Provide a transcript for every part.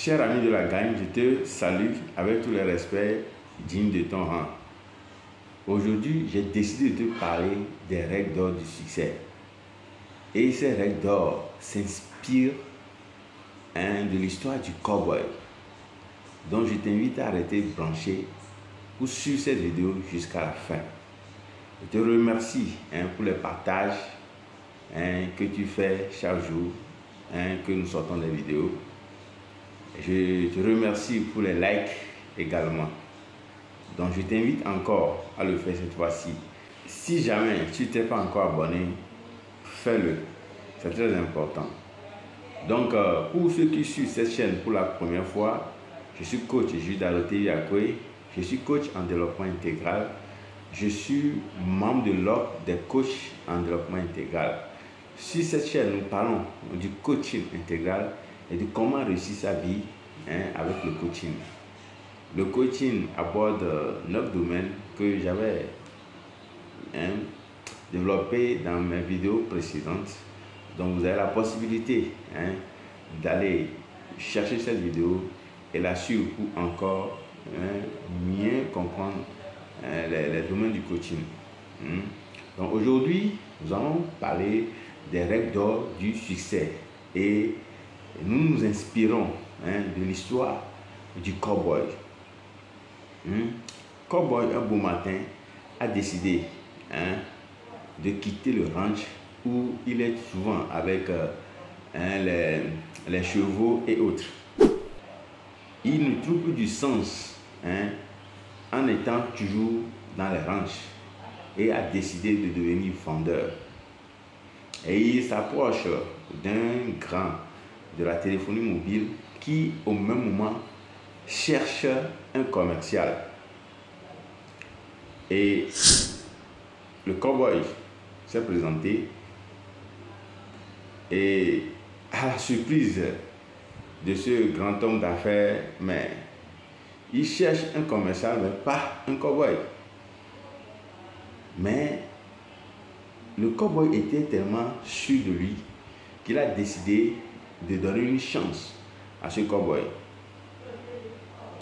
Cher ami de la gagne, je te salue avec tout le respect digne de ton rang. Aujourd'hui, j'ai décidé de te parler des règles d'or du succès. Et ces règles d'or s'inspirent de l'histoire du cowboy. Donc je t'invite à rester branché pour suivre cette vidéo jusqu'à la fin. Je te remercie pour les partages que tu fais chaque jour que nous sortons des vidéos. Je te remercie pour les likes également. Donc je t'invite encore à le faire cette fois-ci. Si jamais tu t'es pas encore abonné, fais-le. C'est très important. Donc pour ceux qui suivent cette chaîne pour la première fois, je suis coach Jude Alotebi Akwe. Je suis coach en développement intégral. Je suis membre de l'ordre des coachs en développement intégral. Sur cette chaîne, nous parlons du coaching intégral et de comment réussir sa vie avec le coaching. Le coaching aborde 9 domaines que j'avais développés dans mes vidéos précédentes. Donc vous avez la possibilité d'aller chercher cette vidéo et la suivre pour encore mieux comprendre les domaines du coaching. Donc aujourd'hui, nous allons parler des règles d'or du succès et nous nous inspirons de l'histoire du cowboy. Cowboy, un beau matin, a décidé de quitter le ranch où il est souvent avec les chevaux et autres. Il ne trouve plus du sens en étant toujours dans les ranchs et a décidé de devenir vendeur. Et il s'approche d'un grand de la téléphonie mobile qui au même moment cherche un commercial. Et le cowboy s'est présenté et à la surprise de ce grand homme d'affaires, mais il cherche un commercial, mais pas un cowboy. Mais le cowboy était tellement sûr de lui qu'il a décidé de donner une chance à ce cowboy.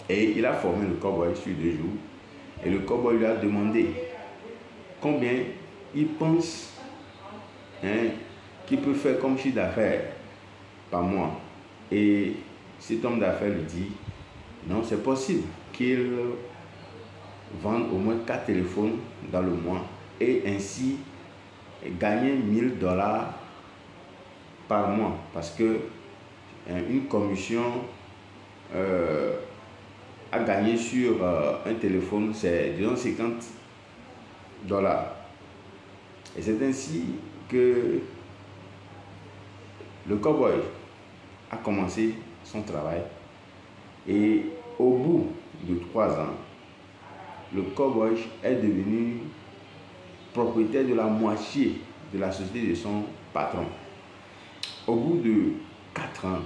Et il a formé le cowboy sur 2 jours. Et le cowboy lui a demandé combien il pense qu'il peut faire comme chiffre d'affaires par mois. Et cet homme d'affaires lui dit non, c'est possible qu'il vende au moins 4 téléphones dans le mois et ainsi gagner $1000 par mois, parce que une commission à gagner sur un téléphone, c'est disons $50. Et c'est ainsi que le cowboy a commencé son travail. Et au bout de 3 ans, le cowboy est devenu propriétaire de la moitié de la société de son patron. Au bout de 4 ans,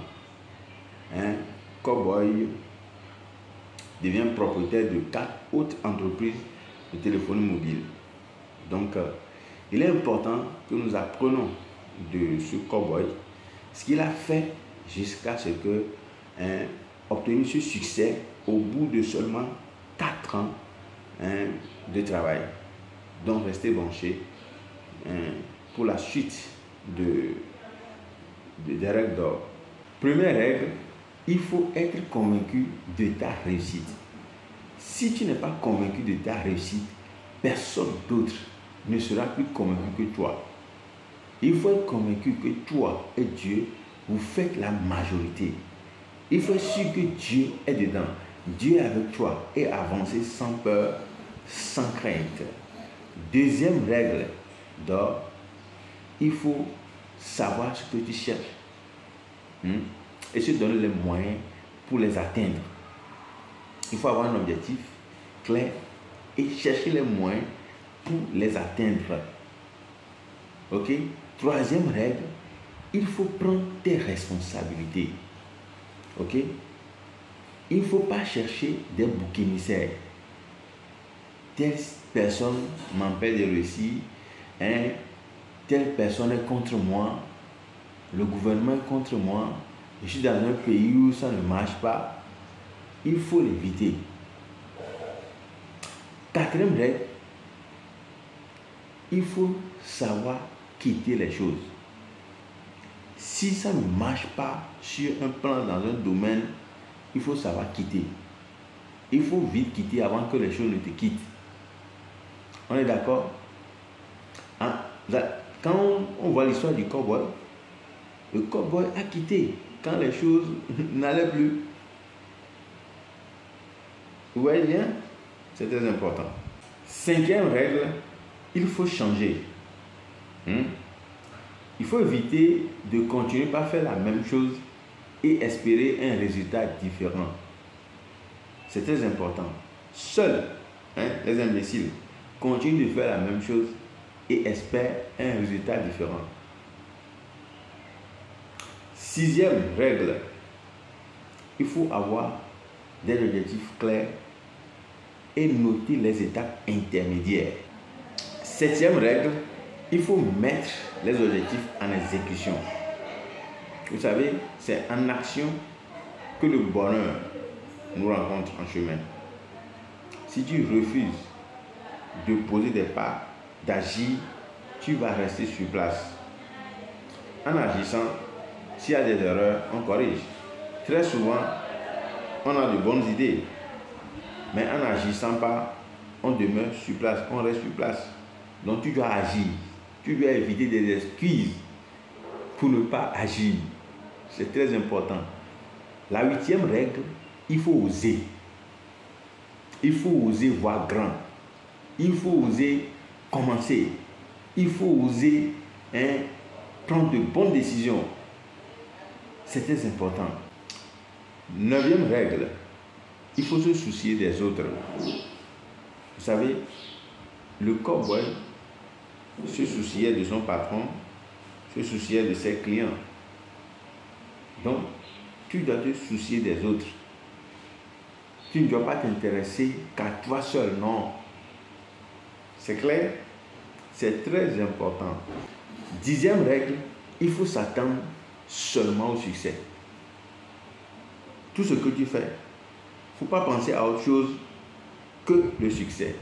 cowboy devient propriétaire de 4 autres entreprises de téléphonie mobile. Donc, il est important que nous apprenions de ce cowboy ce qu'il a fait jusqu'à ce que obtenu ce succès au bout de seulement 4 ans de travail. Donc restez branchés pour la suite des règles d'or. Première règle, il faut être convaincu de ta réussite. Si tu n'es pas convaincu de ta réussite, personne d'autre ne sera plus convaincu que toi. Il faut être convaincu que toi et Dieu, vous faites la majorité. Il faut être sûr que Dieu est dedans. Dieu est avec toi et avancer sans peur, sans crainte. Deuxième règle d'or, il faut savoir ce que tu cherches et se donner les moyens pour les atteindre. Il faut avoir un objectif clair et chercher les moyens pour les atteindre. Ok? Troisième règle, il faut prendre tes responsabilités. Ok? Il ne faut pas chercher des boucs émissaires. Telle personne m'empêche de réussir, telle personne est contre moi, le gouvernement est contre moi, je suis dans un pays où ça ne marche pas, il faut l'éviter. Quatrième règle, il faut savoir quitter les choses. Si ça ne marche pas sur un plan dans un domaine, il faut savoir quitter. Il faut vite quitter avant que les choses ne te quittent. On est d'accord? Quand on voit l'histoire du cow-boy, le cow-boy a quitté quand les choses n'allaient plus. Vous voyez bien? C'est très important. Cinquième règle, il faut changer. Il faut éviter de continuer par faire la même chose et espérer un résultat différent. C'est très important. Seuls les imbéciles continuent de faire la même chose et espèrent un résultat différent. Sixième règle, il faut avoir des objectifs clairs et noter les étapes intermédiaires. Septième règle, il faut mettre les objectifs en exécution. Vous savez, c'est en action que le bonheur nous rencontre en chemin. Si tu refuses de poser des pas, d'agir, tu vas rester sur place. En agissant, s'il y a des erreurs, on corrige. Très souvent, on a de bonnes idées, mais en n'agissant pas, on demeure sur place, on reste sur place. Donc tu dois agir. Tu dois éviter des excuses pour ne pas agir. C'est très important. La huitième règle, il faut oser. Il faut oser voir grand. Il faut oser commencer. Il faut oser prendre de bonnes décisions. C'est très important. Neuvième règle, il faut se soucier des autres. Vous savez, le cow-boy se souciait de son patron, se souciait de ses clients. Donc, tu dois te soucier des autres. Tu ne dois pas t'intéresser qu'à toi seul, non. C'est clair? C'est très important. Dixième règle, il faut s'attendre seulement au succès. Tout ce que tu fais, il ne faut pas penser à autre chose que le succès.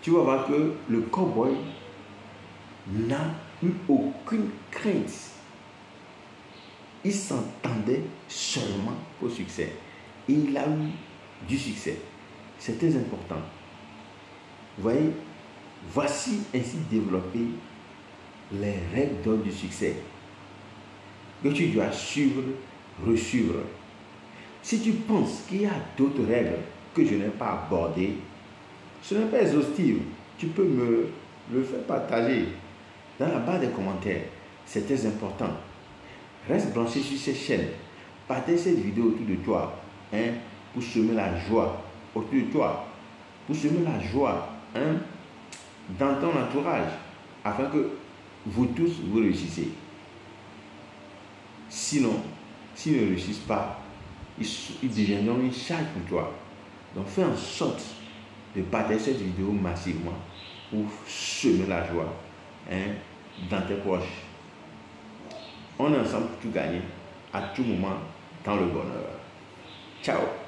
Tu vas voir que le cow-boy n'a eu aucune crainte. Il s'entendait seulement au succès. Et il a eu du succès. C'est très important. Vous voyez, voici ainsi développées les règles d'or du succès que tu dois suivre, re-suivre. Si tu penses qu'il y a d'autres règles que je n'ai pas abordées, ce n'est pas exhaustif. Tu peux me le faire partager dans la barre des commentaires. C'est très important. Reste branché sur cette chaîne. Partage cette vidéo autour de toi pour semer la joie autour de toi. Pour semer la joie dans ton entourage afin que vous tous vous réussissez. Sinon, s'ils ne réussissent pas, ils deviendront une charge pour toi. Donc fais en sorte de partager cette vidéo massivement pour semer la joie dans tes poches. On est ensemble pour tout gagner à tout moment dans le bonheur. Ciao.